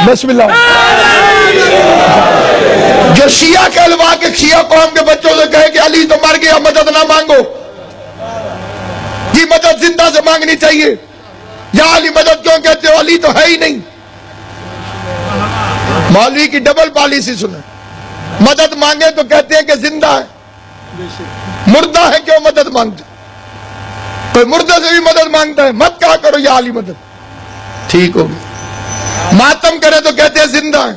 بسم اللہ. جو شیعہ کہلوا کے شیعہ قوم کے بچوں سے کہے کہ علی تو مر گیا مدد نہ مانگو، یہ مدد زندہ سے مانگنی چاہیے. یا علی مدد کیوں کہتے ہو، علی تو ہے ہی نہیں. مولوی کی ڈبل پالیسی سنیں، مدد مانگے تو کہتے ہیں کہ زندہ ہے، مردہ ہے کیوں مدد مانگتے؟ کوئی مردہ سے بھی مدد مانگتا ہے، مت کہا کرو یا علی مدد. ٹھیک ہوگی. ماتم کرے تو کہتے ہیں زندہ ہے.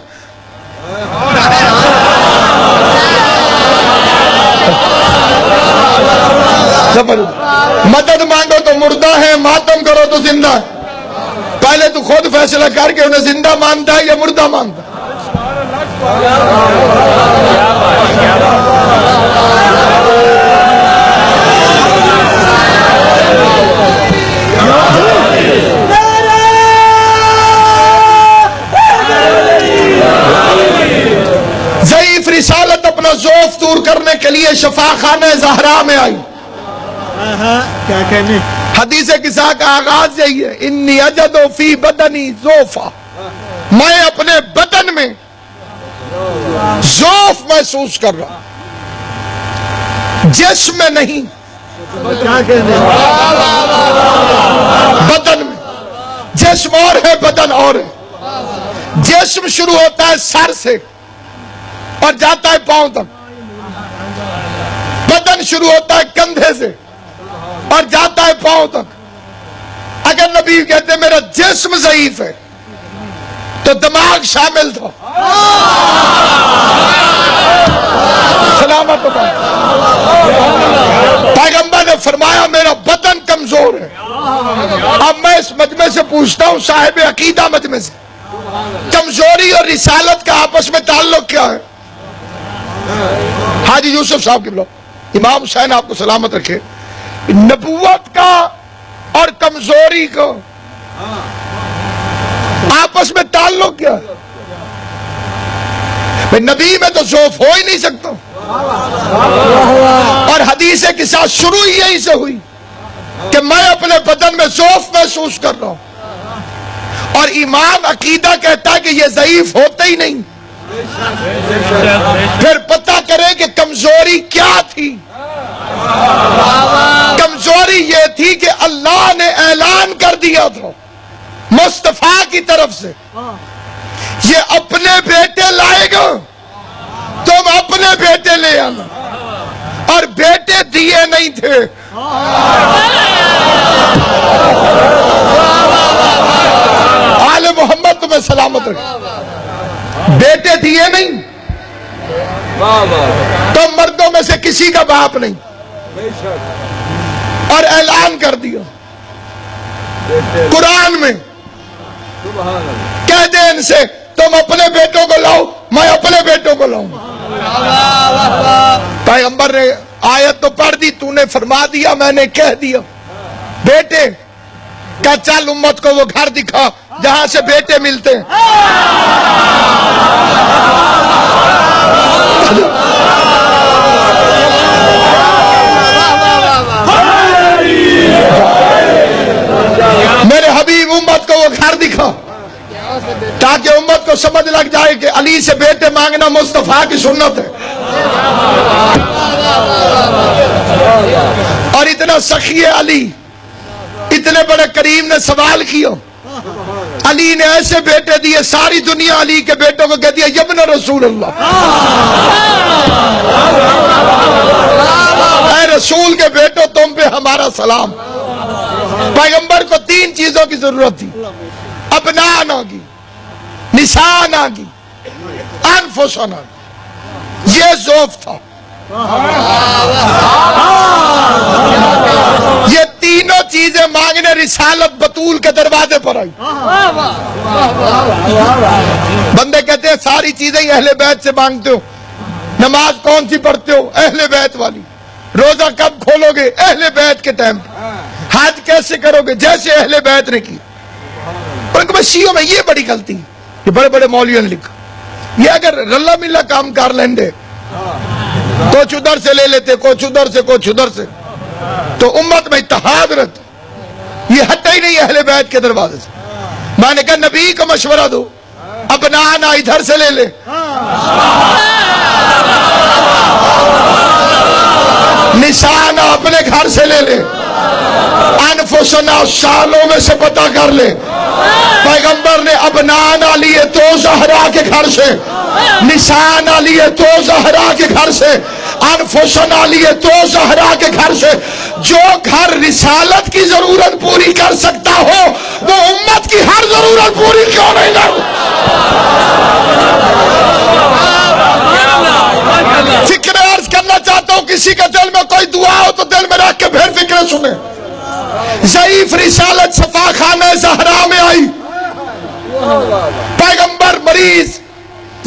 مدد مانگو تو مردہ ہے، ماتم کرو تو زندہ ہے. پہلے تو خود فیصلہ کر کے انہیں زندہ مانتا ہے یا مردہ مانتا ہے. ضعیف رسالت اپنا ضعف دور کرنے کے لیے شفا خانہ زہرا میں آئی. کیا کہنے؟ حدیث قصہ کا آغاز یہی ہے، انی اجد فی بدنی ضعفا، میں اپنے بدن میں ضعف محسوس کر رہا، جسم میں نہیں، کیا کہنے؟ بدن میں. جسم اور ہے، بدن اور ہے. جسم شروع ہوتا ہے سر سے اور جاتا ہے پاؤں تک. بدن شروع ہوتا ہے کندھے سے اور جاتا ہے پاؤں تک. اگر نبی کہتے میرا جسم ضعیف ہے تو دماغ شامل تھا. سلامت ہو. پیغمبر نے فرمایا میرا بدن کمزور ہے. اب میں اس مجمع سے پوچھتا ہوں، صاحب عقیدہ مجمع سے، کمزوری اور رسالت کا آپس میں تعلق کیا ہے؟ حاجی یوسف صاحب کی بلو، امام حسین آپ کو سلامت رکھے، نبوت کا اور کمزوری کا آپس میں تعلق کیا ہے؟ نبی میں تو ضعف ہو ہی نہیں سکتا. اور حدیث کے ساتھ شروع ہی یہی سے ہوئی کہ میں اپنے بدن میں ضعف محسوس کر رہا ہوں. اور ایمان عقیدہ کہتا ہے کہ یہ ضعیف ہوتے ہی نہیں. پھر پتہ کرے کہ کمزوری کیا تھی. کمزوری یہ تھی کہ اللہ نے اعلان کر دیا تھا مصطفیٰ کی طرف سے، یہ اپنے بیٹے لائے گا، تم اپنے بیٹے لے آنا. اور بیٹے دیے نہیں تھے. آل محمد تمہیں سلامت رکھے. بیٹے دیے نہیں، تم مردوں میں سے کسی کا باپ نہیں. اور اعلان کر دیا قرآن میں، کہہ دے ان سے تم اپنے بیٹوں کو لاؤ، میں اپنے بیٹوں کو لاؤں. پیغمبر نے آیت تو پڑھ دی، تو نے فرما دیا، میں نے کہہ دیا. بیٹے کیا چل امت کو وہ گھر دکھا جہاں سے بیٹے ملتے ہیں. میرے حبیب امت کو وہ گھر دکھا تاکہ امت کو سمجھ لگ جائے کہ علی سے بیٹے مانگنا مصطفیٰ کی سنت ہے. اور اتنا سخی ہے علی، اتنے بڑے کریم نے سوال کیا. علی نے ایسے بیٹے دیے، ساری دنیا علی کے بیٹوں کو کہہ دیا یبن رسول اللہ، اے رسول کے بیٹوں تم پہ ہمارا سلام. پیغمبر کو 3 چیزوں کی ضرورت تھی، ابناء نہ کی، نساء نہ کی، انفس نہ کی. یہ ضعف تھا. یہ تینوں چیزیں مانگنے رسالت بطول کے دروازے پر آئی. بندے کہتے ہیں ساری چیزیں ہی اہل بیت سے مانگتے ہو. نماز کون سی پڑھتے ہو؟ اہل بیت والی. روزہ کب کھولو گے؟ اہل بیت کے ٹائم. حج کیسے کرو گے؟ جیسے اہل بیت نے کی. شیعوں میں یہ بڑی غلطی یہ بڑے بڑے مولویوں نے لکھا. یہ اگر رلا ملا کام کر لیندے، کچھ ادھر سے لے لیتے، کچھ ادھر سے، کچھ ادھر سے، تو امت میں اتحاد رہتا. یہ ہٹا ہی نہیں اہل بیت کے دروازے سے. میں نے کہا نبی کو مشورہ دو، ابنانا ادھر سے لے لے، نشانہ اپنے گھر سے لے لے، انفسنا سالوں میں سے پتہ کر لے۔ پیغمبر نے ابنانا لیے تو زہرا کے گھر سے، نشانہ لیے تو زہرا کے گھر سے، انفسنا لیے تو زہرا کے گھر سے۔ جو گھر رسالت کی ضرورت پوری کر سکتا ہو وہ امت کی ہر ضرورت پوری کیوں نہیں کر؟ فکر عرض کرنا چاہتا ہوں، کسی کے دل میں کوئی دعا ہو تو دل میں رکھ کے پھر فکر سنیں۔ ضعیف رسالت صفا خانہ زہرا میں آئی، پیغمبر مریض،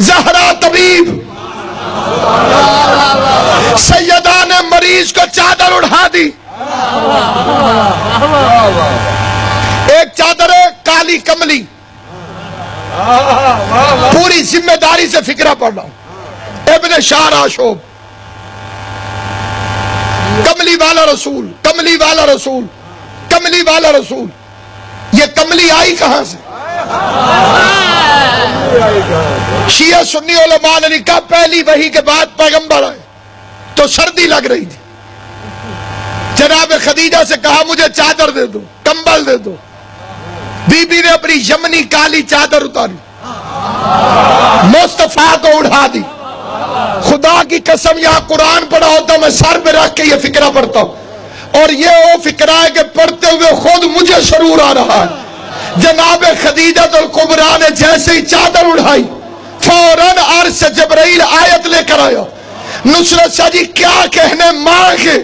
زہرا طبیب، سیدہ نے مریض کو چادر اڑا دی۔ ایک چادر ہے کالی کملی، پوری ذمہ داری سے فکرہ پڑھ رہا ہوں، ابن شارع شعب، کملی والا رسول، کملی والا رسول، کملی والا رسول۔ یہ کملی آئی کہاں سے؟ شیعہ سنی علماء نے کہا پہلی وحی کے بعد پیغمبر آئے تو سردی لگ رہی تھی، جناب خدیجہ سے کہا مجھے چادر دے دو، کمبل دے دو۔ بی بی نے اپنی یمنی کالی چادر اتاری، مصطفیٰ کو اڑا دی۔ خدا کی قسم یہاں قرآن پڑھا ہوتا میں سر پہ رکھ کے یہ فکرہ پڑھتا ہوں، اور یہ وہ فکرہ ہے کہ پڑھتے ہوئے خود مجھے سرور آ رہا ہے۔ جناب خدیجہ الکبریٰ نے جیسے ہی چادر اڑائی فوراً عرش سے جبرائیل آیت لے کر آیا۔ نصرت شاہ جی کیا کہنے ماں کے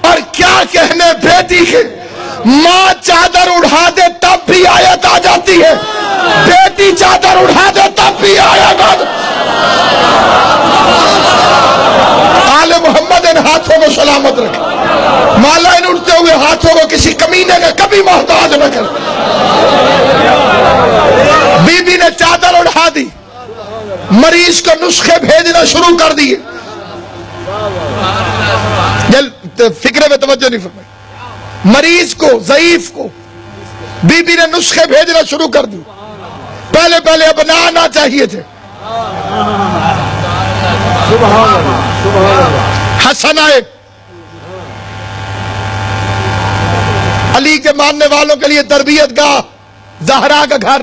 اور کیا کہنے بیٹی کے، ماں چادر اڑا دے تب بھی آیت آ جاتی ہے، بیٹی چادر اڑا دے تب بھی آیت آ جاتی ہے۔ آل محمد ان ہاتھوں کو سلامت رکھے، مولا ان اٹھتے ہوئے ہاتھوں کو کسی کمینے کا کبھی محتاج نہ کر۔ بی بی نے چادر اڑا دی، مریض کو نسخے بھیجنا شروع کر دیے۔ فکرے میں توجہ نہیں فرمائی، مریض کو، ضعیف کو بی بی نے نسخے بھیجنا شروع کر دی۔ پہلے پہلے ابنانا چاہیے تھے، حسن آئے، علی کے ماننے والوں کے لیے تربیت گاہ، زہرا کا گھر۔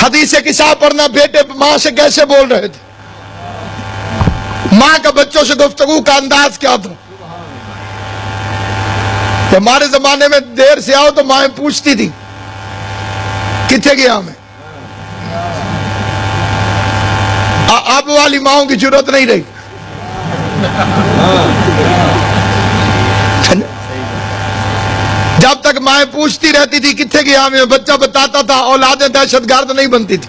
حدیث کسا پڑھنا، بیٹے ماں سے کیسے بول رہے تھے، ماں کا بچوں سے گفتگو کا انداز کیا تھا۔ ہمارے زمانے میں دیر سے آؤ تو مائیں پوچھتی تھی کتنے گیا میں، اب والی ماؤں کی ضرورت نہیں رہی۔ جب تک مائیں پوچھتی رہتی تھی کتنے گیا میں، بچہ بتاتا تھا، اولادیں دہشت گرد نہیں بنتی تھی۔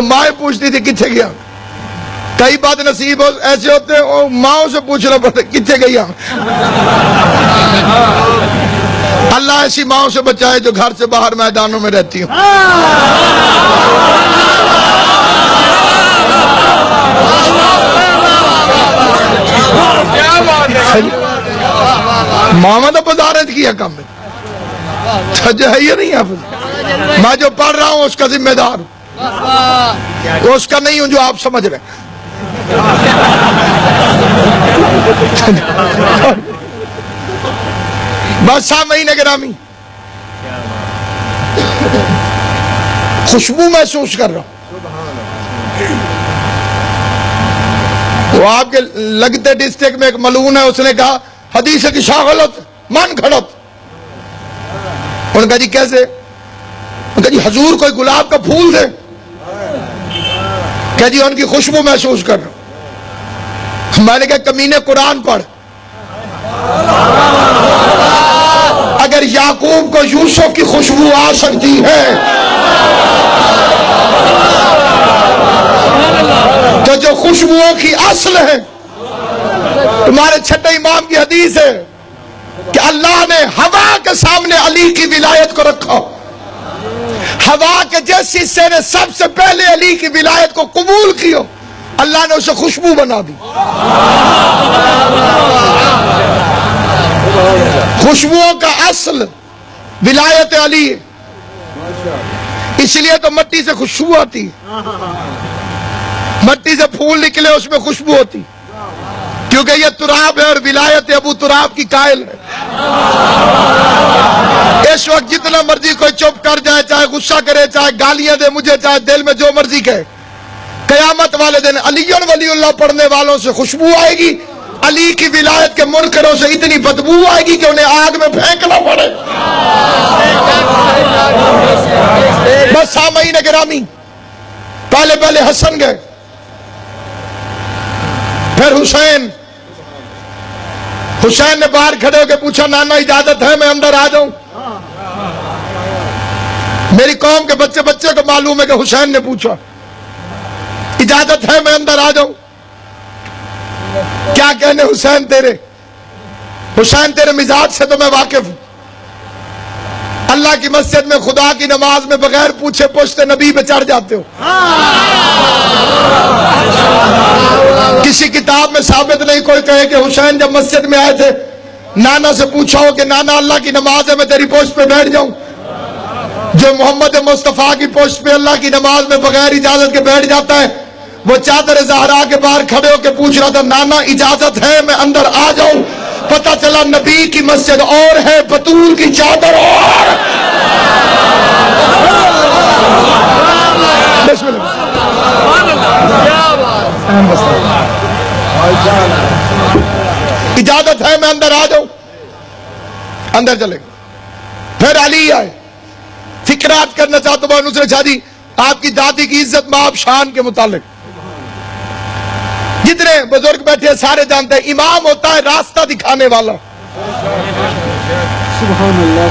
مائیں پوچھتی تھی کتنے گیا، کئی بات نصیب ہو ایسے ہوتے ہیں ماؤں سے پوچھنا پڑتا کتنے گیا۔ اللہ ایسی ماؤں سے بچائے جو گھر سے باہر میدانوں میں رہتی ہوں۔ محمد بازارت کیا کام ہے جو ہے یہ نہیں ہے، میں جو پڑھ رہا ہوں اس کا ذمہ دار ہوں، اس کا نہیں ہوں جو آپ سمجھ رہے ہیں۔ بس سامعین گرامی، خوشبو محسوس کر رہا ہوں، وہ آپ کے لگتے ڈسٹرکٹ میں ایک ملعون ہے، اس نے کہا حدیث کی شاہ غلط من گھڑت۔ انہوں نے کہا جی کیسے؟ انہوں نے کہا جی حضور کوئی گلاب کا پھول دے، کہ جی ان کی خوشبو محسوس کر رہا ہوں۔ میں نے کہا کمینے قرآن پڑھ، اگر یعقوب کو یوسف کی خوشبو آ سکتی ہے تو جو خوشبوؤں کی اصل ہے، تمہارے چھٹے امام کی حدیث ہے کہ اللہ نے ہوا کے سامنے علی کی ولایت کو رکھا، ہوا کے جس حصے نے سب سے پہلے علی کی ولایت کو قبول کیا اللہ نے اسے خوشبو بنا دی. خوشبوؤں کا اصل ولایت علی ہے، اس لیے تو مٹی سے خوشبو آتی ہے. مٹی سے پھول نکلے اس میں خوشبو ہوتی، کیونکہ یہ تراب ہے اور ولایت ابو تراب کی قائل ہے. اس وقت جتنا مرضی کوئی چپ کر جائے، چاہے غصہ کرے، چاہے گالیاں دے مجھے، چاہے دل میں جو مرضی کہے، قیامت والے دن علی ولی اللہ پڑھنے والوں سے خوشبو آئے گی، علی کی ولایت کے منکروں سے اتنی بدبو آئے گی کہ انہیں آگ میں پھینکنا پڑے. بس سامعین گرامی، پہلے حسن گئے، پھر حسین نے باہر کھڑے ہو کے پوچھا نانا اجازت ہے میں اندر آ جاؤں؟ میری قوم کے بچے کو معلوم ہے کہ حسین نے پوچھا اجازت ہے میں اندر آ جاؤں؟ کیا کہنے حسین تیرے مزاج سے تو میں واقف ہوں. اللہ کی مسجد میں خدا کی نماز میں بغیر پوچھے پوچھتے نبی پہ چڑھ جاتے ہو. کسی کتاب میں ثابت نہیں کوئی کہے کہ حسین جب مسجد میں آئے تھے نانا سے پوچھا ہو کہ نانا اللہ کی نماز ہے میں تیری پوسٹ پہ بیٹھ جاؤں. جو محمد مصطفیٰ کی پوسٹ پہ اللہ کی نماز میں بغیر اجازت کے بیٹھ جاتا ہے وہ چادر زہرا کے باہر کھڑے ہو کے پوچھ رہا تھا نانا اجازت ہے میں اندر آ جاؤں؟ پتہ چلا نبی کی مسجد اور ہے، بطول کی چادر اور. بسم اللہ. اجازت ہے میں اندر آ جاؤں؟ اندر چلے گئے. پھر علی آئے، فکرات کرنا چاہتا ہوں نصرت شاہ جی آپ کی دادی کی عزت میں آپ شان کے متعلق. جتنے بزرگ بیٹھے ہیں سارے جانتے ہیں امام ہوتا ہے راستہ دکھانے والا. سبحان اللہ.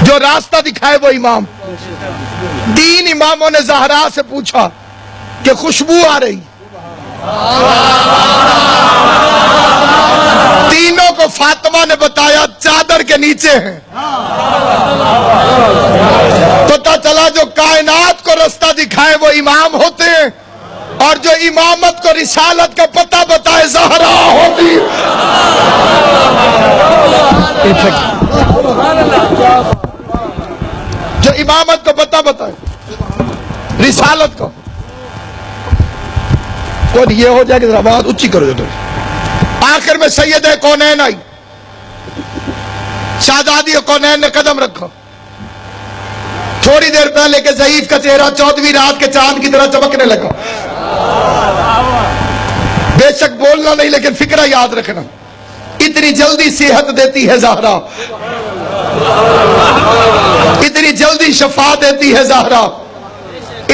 جو راستہ دکھائے وہ امام. 3 اماموں نے زہرا سے پوچھا کہ خوشبو آ رہی، تینوں کو فاطمہ نے بتایا چادر کے نیچے ہیں. پتہ چلا جو کائنات کو راستہ دکھائے وہ امام ہوتے ہیں اور جو امامت کو رسالت کا پتہ بتائے زہرا ہوتی. جو امامت کو پتہ بتائے رسالت کو. اور یہ ہو جائے کہ ذرا بات اونچی کرو. جو آخر میں سید کونین آئی، شہزادی کونین نے قدم رکھا. تھوڑی دیر پہلے کہ ضعیف کا چہرہ 14ویں رات کے چاند کی طرح چمکنے لگا. بے شک بولنا نہیں لیکن فکرہ یاد رکھنا، اتنی جلدی صحت دیتی ہے زہرا، اتنی جلدی شفا دیتی ہے زہرا.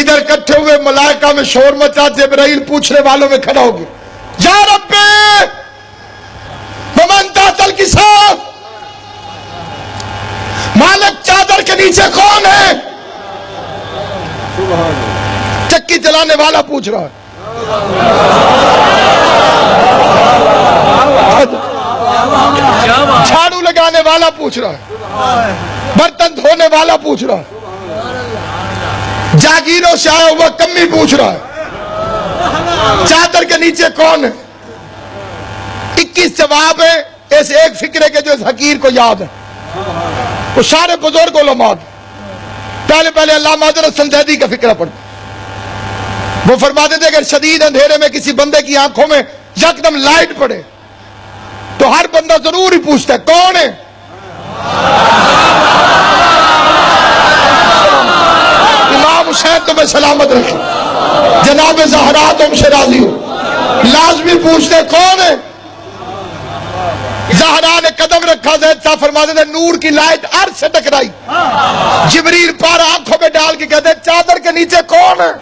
ادھر کٹھے ہوئے ملائکہ میں شور مچا. جبرائیل پوچھنے والوں میں کھڑا ہو گیا یا رب ومن تحت الکساء، مالک چادر کے نیچے کون ہے؟ چکی چلانے والا پوچھ رہا ہے، جھاڑو لگانے والا پوچھ رہا ہے، برتن دھونے والا پوچھ رہا ہے، جاگیروں سے آیا ہوا کمی پوچھ رہا ہے چادر کے نیچے کون ہے. 21 جواب ہے اس ایک فکرے کے جو اس حقیر کو یاد ہے. وہ سارے بزرگ علماء پہلے علامہ حضرت سندیدی کا فکرہ پڑھتے. وہ فرماتے تھے کہ شدید اندھیرے میں کسی بندے کی آنکھوں میں یکدم لائٹ پڑے تو ہر بندہ ضرور ہی پوچھتا ہے کون ہے. امام حسین تمہیں سلامت رکھے، جناب زہرا تم سے راضی ہو، لازمی پوچھتے کون ہے. زہرا نے قدم رکھا، زید صاحب فرماتے تھے نور کی لائٹ عرش سے ٹکرائی. جبریل پار آنکھوں میں ڈال کے کہتے چادر کے نیچے کون ہے.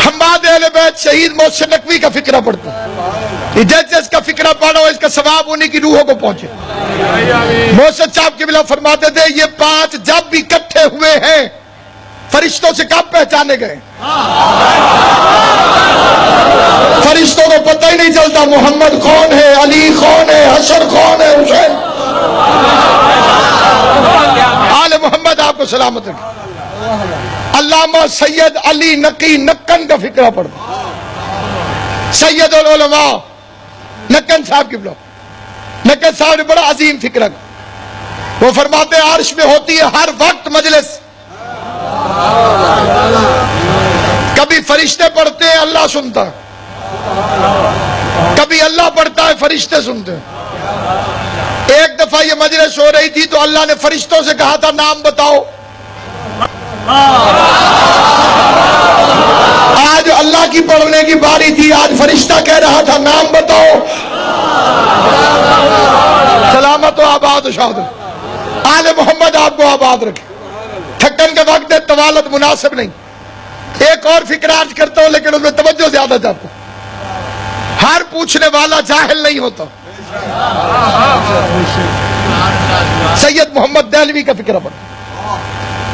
حماد اہل بیت شہید محسن نقوی کا فکرہ پڑھتا ہے، جس کا فکرہ پڑھو اس کا ثواب انہی کی روحوں کو پہنچے. محسن صاحب قبلہ فرماتے تھے یہ 5 جب بھی اکٹھے ہوئے ہیں فرشتوں سے کب پہچانے گئے؟ فرشتوں کو پتہ ہی نہیں چلتا محمد کون ہے، علی کون ہے، حشر کون سلامت رکھے۔ علامہ سید علی نقی نکن کا فکرہ پڑھ دو، سید العلماء نکن صاحب کی بلو، نکن صاحب نے بڑا عظیم فکرہ، وہ فرماتے ہیں عرش میں ہوتی ہے ہر وقت مجلس، کبھی فرشتے پڑھتے ہیں اللہ سنتا ہے، کبھی اللہ پڑھتا ہے فرشتے سنتے ہیں۔ ایک دفعہ یہ مجلس ہو رہی تھی تو اللہ نے فرشتوں سے کہا تھا نام بتاؤ، آج اللہ کی پڑھنے کی باری تھی، آج فرشتہ کہہ رہا تھا نام بتاؤ۔ سلامت و آباد و شہادت، آل محمد آپ کو آباد رکھے۔ تھکن کے وقت ہے، طوالت مناسب نہیں۔ ایک اور فکر عرض کرتا ہوں لیکن اس میں توجہ زیادہ چاہتا ہوں، ہر پوچھنے والا جاہل نہیں ہوتا۔ سید محمد دہلوی کا فکر پڑھتا،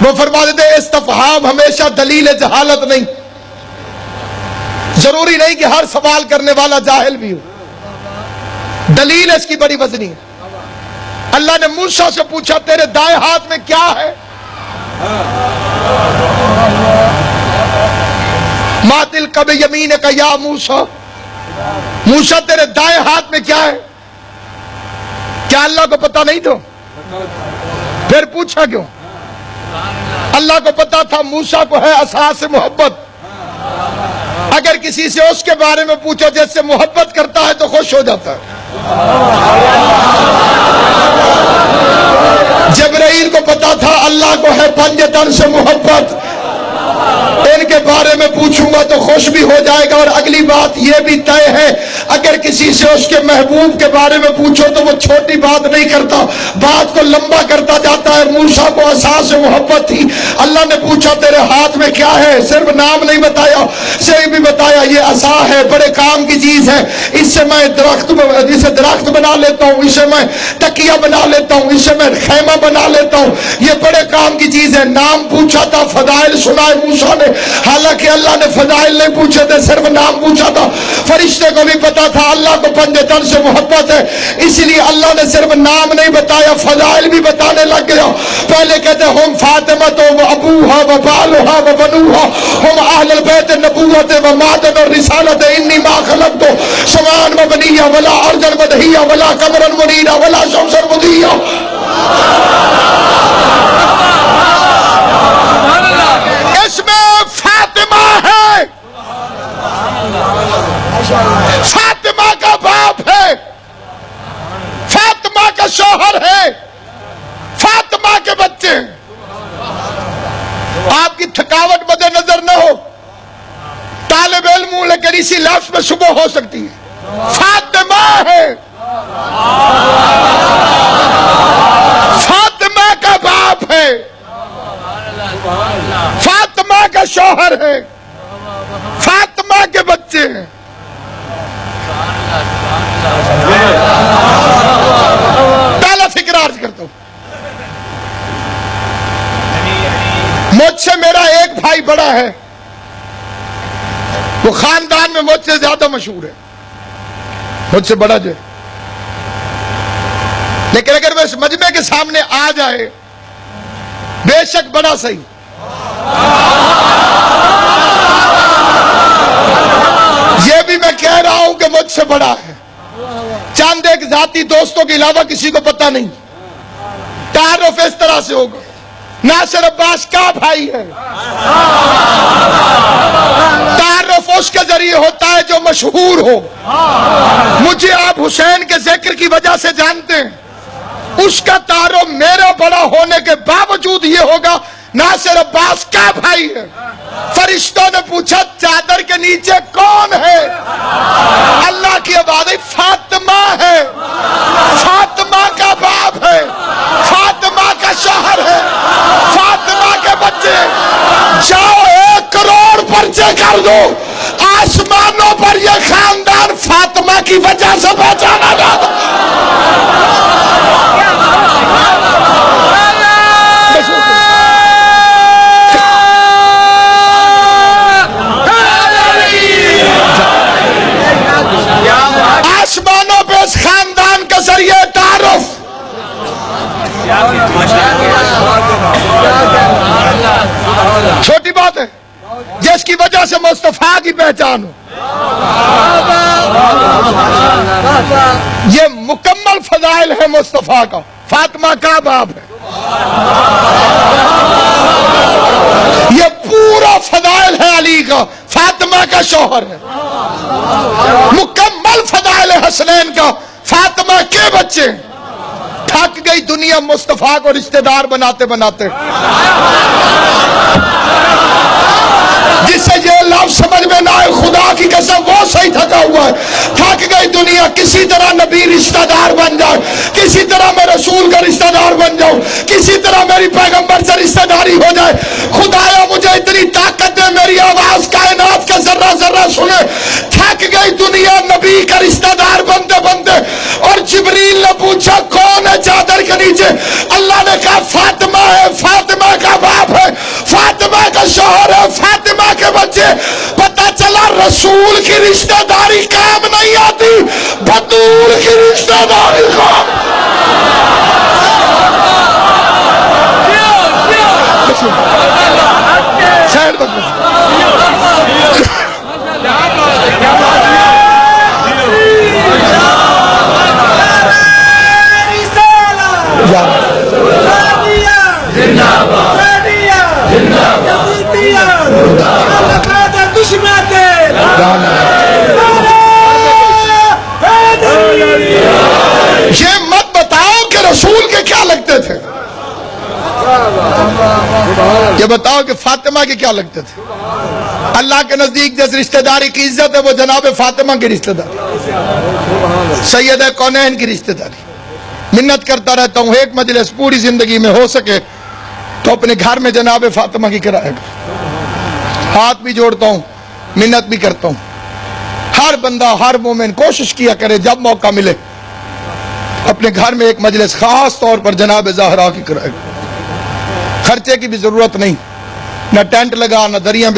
وہ فرما دیتے ہیں استفہام ہمیشہ دلیل جہالت نہیں، ضروری نہیں کہ ہر سوال کرنے والا جاہل بھی ہو، دلیل اس کی بڑی وزنی ہے۔ اللہ نے موسیٰ سے پوچھا تیرے دائیں ہاتھ میں کیا ہے؟ ما تلک بیمینک یا موسیٰ، موسیٰ تیرے دائیں ہاتھ میں کیا ہے؟ کیا اللہ کو پتہ نہیں تھا؟ پھر پوچھا کیوں؟ اللہ کو پتا تھا موسیٰ کو ہے اساس محبت، اگر کسی سے اس کے بارے میں پوچھو جس سے محبت کرتا ہے تو خوش ہو جاتا ہے۔ جبرائیل کو پتا تھا اللہ کو ہے پنجتن سے محبت، ان کے بارے میں پوچھوں گا تو خوش بھی ہو جائے گا۔ اور اگلی بات یہ بھی طے ہے اگر کسی سے اس کے محبوب کے بارے میں پوچھو تو وہ چھوٹی بات نہیں کرتا، بات کو لمبا کرتا جاتا ہے۔ موسیٰ کو اساس محبت تھی، اللہ نے پوچھا تیرے ہاتھ میں کیا ہے؟ صرف نام نہیں بتایا، صرف بھی بتایا یہ عصا ہے، بڑے کام کی چیز ہے، اس سے میں درخت بنا لیتا ہوں، اس سے میں تکیہ بنا لیتا ہوں، اس سے میں خیمہ بنا لیتا ہوں، یہ بڑے کام کی چیز ہے۔ نام پوچھا تھا، فضائل سنائے موسیٰ نے، حالانکہ اللہ نے فضائل نہیں پوچھے تھے، صرف نام پوچھا تھا۔ فرشتے کو بھی پتا تھا اللہ کو پنجتن سے محبت ہے، اسی لیے اللہ نے صرف نام نہیں بتایا، فضائل بھی بتانے لگ گیا۔ پہلے کہتے ہم فاطمہ و ابوہا و بالہا و بنوہا ہم اہل البیت نبوت و معدن الرسالت انی ما خلقت سماء و بنیا ولا ارضا مدحیا ولا قمرا منیرا ولا شمسا مضیا۔ اس میں فاطمہ ہے، فاطمہ کا باپ ہے، فاطمہ کا شوہر ہے، فاطمہ کے بچے ہیں۔ آپ کی تھکاوٹ مد نظر نہ ہو، طالب علم ہوں لیکن اسی لفظ میں صبح ہو سکتی ہے، فاطمہ ہے، فاطمہ کا باپ ہے، فاطمہ کا شوہر ہے، فاطمہ کے بچے ہیں۔ پہلا فکر عرض کرتا ہوں، مجھ سے میرا ایک بھائی بڑا ہے، وہ خاندان میں مجھ سے زیادہ مشہور ہے، مجھ سے بڑا جو ہے، لیکن اگر وہ اس مجمع کے سامنے آ جائے بے شک بڑا صحیح، یہ بھی میں کہہ رہا ہوں کہ مجھ سے بڑا ہے، چند ایک ذاتی دوستوں کے علاوہ کسی کو پتہ نہیں، تعارف اس طرح سے ہوگا ناصر عباس کا بھائی ہے، تعارف اس کے ذریعے ہوتا ہے جو مشہور ہو۔ مجھے آپ حسین کے ذکر کی وجہ سے جانتے ہیں، اس کا تعارف میرا بڑا ہونے کے باوجود یہ ہوگا ناصر عباس کا بھائی ہے۔ فرشتوں نے پوچھا چادر کے نیچے کون ہے؟ اللہ کی آواز ہے فاطمہ ہے، فاطمہ کا باپ ہے، فاطمہ کا شوہر ہے، فاطمہ کے بچے۔ جاؤ 1 کروڑ پرچے کر دو، آسمانوں پر یہ خاندان فاطمہ کی وجہ سے پہچانا جاتا۔ آسمانوں پہ اس خاندان کے ذریعے تعارف، جس کی وجہ سے مصطفیٰ کی پہچان ہو. یہ مکمل فضائل ہے مصطفیٰ کا. فاطمہ کا باپ ہے, یہ پورا فضائل ہے علی کا. فاطمہ کا شوہر ہے. مکمل فضائل ہے حسنین کا. فاطمہ کے بچے. تھک گئی دنیا مصطفیٰ کو رشتہ دار بناتے بناتے. جسے یہ لفظ سمجھ میں نہ آئے خدا کی قسم وہ صحیح تھکا ہوا ہے. تھک گئی دنیا. کسی طرح نبی رشتہ دار بن جائے, کسی طرح میں رسول کا رشتہ دار بن جاؤں, کسی طرح میری پیغمبر سے رشتہ داری ہو جائے. خدایا مجھے اتنی طاقت دے میری آواز کائنات کا ذرہ ذرہ سنے. تھک گئی دنیا نبی کا رشتہ دار بنتے بنتے. اور جبریل نے پوچھا کون ہے چادر کے نیچے؟ اللہ نے کہا فاطمہ ہے. فاطمہ کا باپ ہے, فاطمہ کا شوہر ہے, فاطمہ کے بچے. پتا چلا رسول کی رشتہ داری کام نہیں آتی, بطول کی رشتہ داری کام. سائڈ پر یہ مت بتاؤ کہ رسول کے کیا لگتے تھے, یہ بتاؤ کہ فاطمہ کے کیا لگتے تھے. اللہ کے نزدیک جس رشتہ داری کی عزت ہے وہ جناب فاطمہ کی رشتہ داری, سید کونین کی رشتہ داری. منت کرتا رہتا ہوں ایک مجلس پوری زندگی میں ہو سکے تو اپنے گھر میں جناب فاطمہ کی کرائے گا. ہاتھ بھی جوڑتا ہوں, منت بھی کرتا ہوں. ہر بندہ ہر مومن کوشش کیا کرے جب موقع ملے اپنے گھر میں ایک مجلس خاص طور پر جناب زہرا کی کرائے گا. خرچے کی بھی ضرورت نہیں, نہ ٹینٹ لگا نہ دریاں بھی